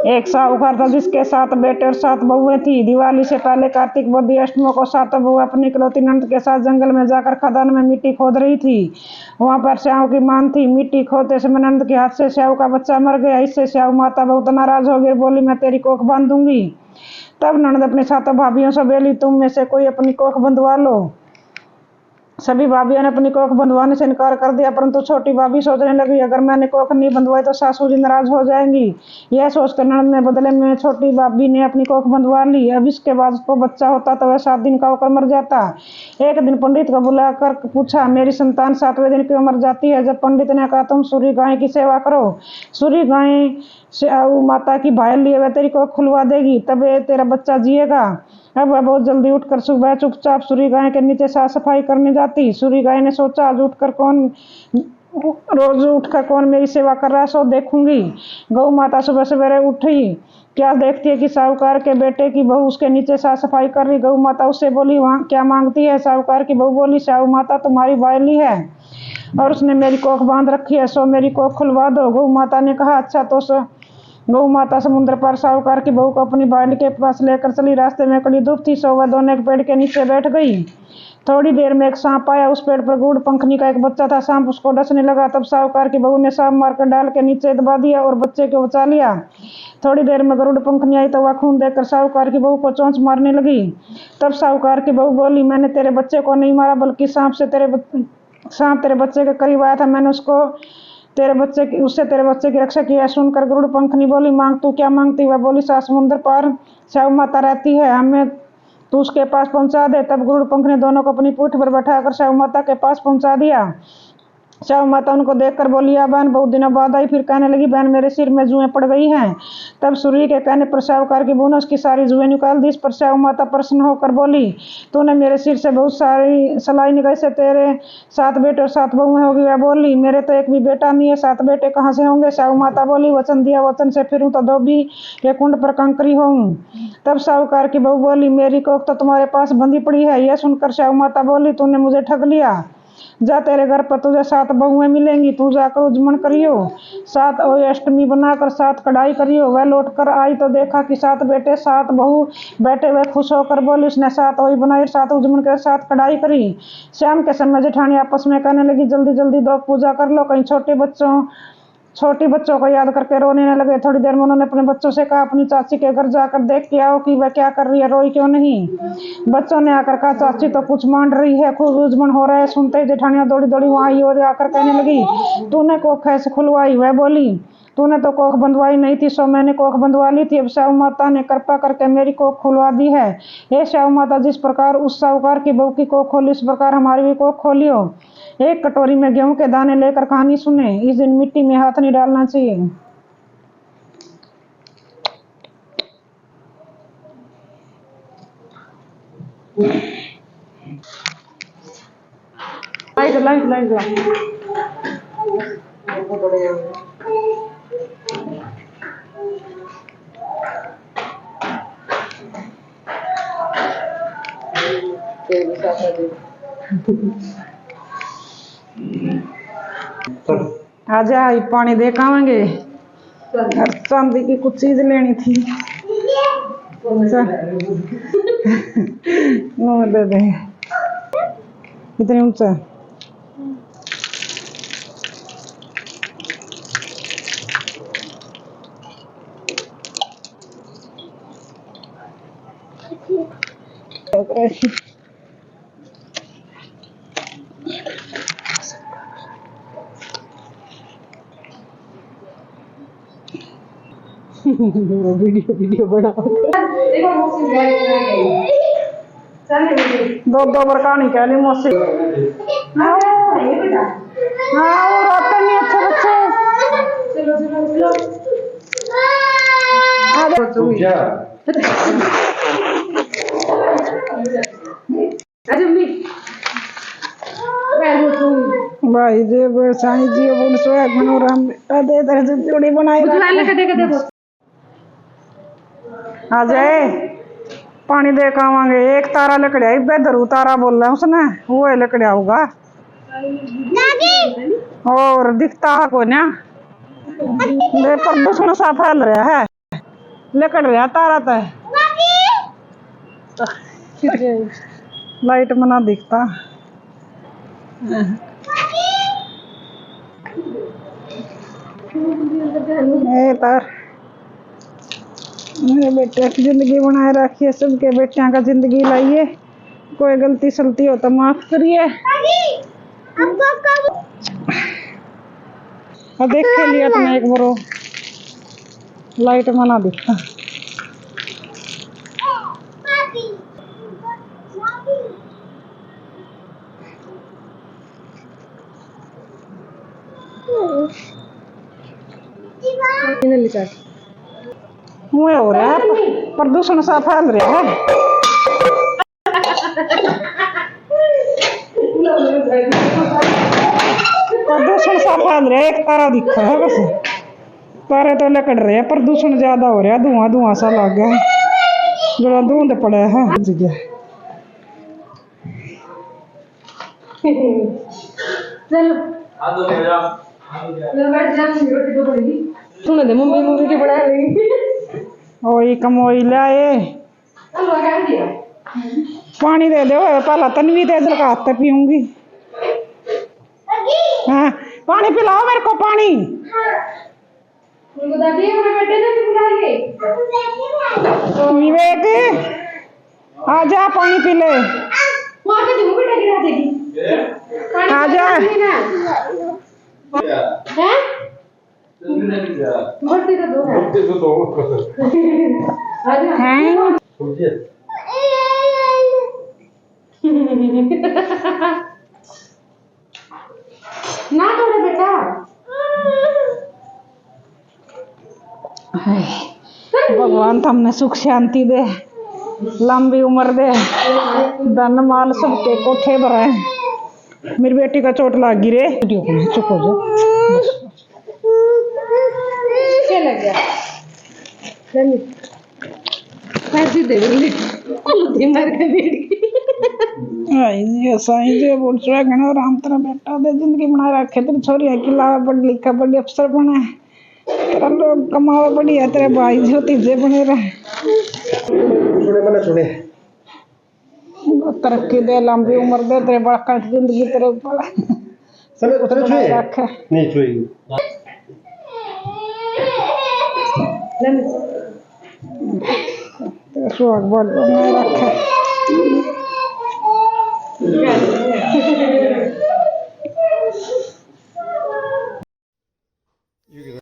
एक साहूकार था जिसके 7 बेटे और 7 बहुएं थी। दिवाली से पहले कार्तिक बदी अष्टमी को 7 बहुएं अपनी इकलौती ननद के साथ जंगल में जाकर खदान में मिट्टी खोद रही थी। वहां पर श्याव की मान थी। मिट्टी खोदते समय ननद के हाथ से श्याव का बच्चा मर गया। इससे श्याव माता बहुत नाराज हो गई, बोली मैं तेरी कोख बांध दूंगी। तब ननद अपनी 7 भाभियों से बोली तुम में से कोई अपनी कोख बंधवा लो। सभी भाभियों ने अपनी कोख बंधवाने से इनकार कर दिया, परंतु छोटी भाभी सोचने लगी अगर मैंने कोख नहीं बंधवाई तो सासू जी नाराज हो जाएंगी। यह सोचकर ननद ने बदले में छोटी भाभी ने अपनी कोख बंधवा ली। अब इसके बाद उसको बच्चा होता तो वह 7 दिन का होकर मर जाता। एक दिन पंडित को बुलाकर पूछा मेरी संतान 7वें दिन क्यों मर जाती है। जब पंडित ने कहा तुम सूर्य गाय की सेवा करो, सूर्य गाय माता की भायल लिए वह तेरी कोख खुलवा देगी, तब तेरा बच्चा जिएगा। अब वह बहुत जल्दी उठकर सुबह चुपचाप सूर्य गाय के नीचे साफ सफाई करने जाती। सूर्य गाय ने सोचा आज रोज उठकर कौन मेरी सेवा कर रहा है सो देखूंगी। गौ माता सुबह सवेरे उठी, क्या देखती है कि साहूकार के बेटे की बहू उसके नीचे साफ सफाई कर रही। गौ माता उससे बोली वहाँ क्या मांगती है। साहूकार की बहू बोली साहू माता तुम्हारी बायली है और उसने मेरी कोख बांध रखी है, सो मेरी कोख खुलवा दो। गौ माता ने कहा अच्छा। तो गौ माता समुद्र पर साहूकार की बहू को अपनी बायली के पास लेकर चली। रास्ते में कड़ी धूप थी, सो वह दोनों एक पेड़ के नीचे बैठ गई। थोड़ी देर में एक सांप आया। उस पेड़ पर गुड़ पंखनी का एक बच्चा था। सांप उसको डसने लगा, तब साहूकार की बहू ने सांप मारकर डाल के नीचे दबा दिया और बच्चे को बचा लिया। थोड़ी देर में गरुड़ पंखनी आई तो वह खून देखकर साहूकार की बहू को चोंच मारने लगी। तब साहूकार की बहू बोली मैंने तेरे बच्चे को नहीं मारा, बल्कि सांप तेरे बच्चे के करीब आया था, मैंने उससे तेरे बच्चे की रक्षा की है। सुनकर गरुड़ पंखनी बोली मांग तू क्या मांगती। वह बोली समुद्र पार श्याव माता रहती है, हमें तू उसके पास पहुंचा दे। तब गरुड़ पंखनी दोनों को अपनी पीठ पर बैठाकर श्याव माता के पास पहुंचा दिया। श्याव माता उनको देखकर बोली बहन बहुत दिनों बाद आई। फिर कहने लगी बहन मेरे सिर में जुएं पड़ गई हैं। तब सूर्य के कहने पर साहूकार की बहू ने उसकी सारी जुएं निकाल दी। इस पर श्याव माता प्रसन्न होकर बोली तूने मेरे सिर से बहुत सारी सलाई निकाली से तेरे 7 बेटे और 7 बहुएं होगी। वह बोली मेरे तो एक भी बेटा नहीं है, 7 बेटे कहाँ से होंगे। श्याव माता बोली वचन दिया वचन से फिरूं तो धोबी के कुंड पर कंकरी होऊं। तब साहूकार की बहू बोली मेरी कोख तो तुम्हारे पास बंधी पड़ी है। यह सुनकर श्याव माता बोली तूने मुझे ठग लिया, जा तेरे घर पर तुझे 7 बहुएं मिलेंगी, तू जाकर उजमन करियो, 7 अष्टमी बनाकर 7 कढ़ाई करियो। वह लौट कर आई तो देखा कि 7 बेटे 7 बहू बैठे। वह खुश होकर बोली उसने 7 ओई बनाई, 7 उजमन कर 7 कढ़ाई करी। शाम के समय जेठानी आपस में कहने लगी जल्दी जल्दी 2 पूजा कर लो, कहीं छोटी बच्चों को याद करके रोने न लगे। थोड़ी देर में उन्होंने अपने बच्चों से कहा अपनी चाची के घर जाकर देख के आओ कि वह क्या कर रही है, रोई क्यों नहीं। बच्चों ने आकर कहा चाची तो कुछ मान रही है, खूब उजमन हो रहा है। सुनते ही जेठानियां दौड़ी दौड़ी वहां आई और आकर कहने लगी तूने कोख कैसे खुलवाई। वह बोली तूने तो कोख बंधवाई नहीं थी, सो मैंने कोख बंधवा ली थी। अब श्याव माता ने कृपा करके मेरी कोख खुलवा दी है। हे श्याव माता जिस प्रकार उस साहूकार की बहू की कोख खोली उस प्रकार हमारी भी कोख खोलियो। एक कटोरी में गेहूं के दाने लेकर कहानी सुने। इस दिन मिट्टी में हाथ नहीं डालना चाहिए। लाइट आजा पानी दे खाएंगे। चांदी की कुछ चीज लेनी थी, दे दे। कितनी ऊंचा वीडियो बना दो बार कहानी कह ली मौसी। हाँ वो रोते नहीं अच्छे बच्चे। भाई जी साईं जी बोल सोया मनोरम दे तरह से जोड़ी बनाई आ जाए पानी दे कावांगे। एक तारा लकड़िया बेदरू तारा बोल रहा है उसने, वो है लकड़िया होगा और दिखता है को ना प्रदूषण सा फैल रहा है। लेकर रहा तारा था लाइट मना दिखता तार मेरे बेटे की जिंदगी बनाए रखिए, सबके बेटियां का जिंदगी लाइए, कोई गलती सलती हो तो माफ करिए। देख के लिया तुमने एक बार लाइट मना दिखता मुँह हो रहा है, प्रदूषण सा फैल रहा है। प्रदूषण सा फैल रहा है, एक तारा दिखा है बस, तारे तो लकड़ रहे हैं, प्रदूषण ज्यादा हो रहा है, धुआं धुआं सा लग गया, जरा धुंध पड़ा है। सुन दे मम्मी मम्मी के बना रही ओई कमोई लाए पानी दे दो पहला, तन्वी दे दल का हाथ पीऊंगी। हाँ पानी पिलाओ मेरे को, पानी विवेक आ जा पानी पी ले, आ जा ना थोड़ा बेटा भगवान हमने सुख शांति दे, लंबी उम्र दे, धन माल सबके कोठे भराए। मेरी बेटी का चोट लग गिरे, चुप हो जाओ। क्या लग गया ऐसी दे मर के बैठ ये साईं जी बोल रहा है राम तेरा बेटा दे जिंदगी बना रखे, तेरी छोरी है कि लावा पढ़ लिखा बड़ी अफसर बना है, तेरा लोग कमावा बढ़िया, तेरे भाई जो तीजे बने रहे, तरक्की दे, लंबी उम्र दे, तेरे बड़ा जिंदगी तेरे ऊपर रखे। नहीं छुएगी तेरा सुहाग बहुत बनाए रखे।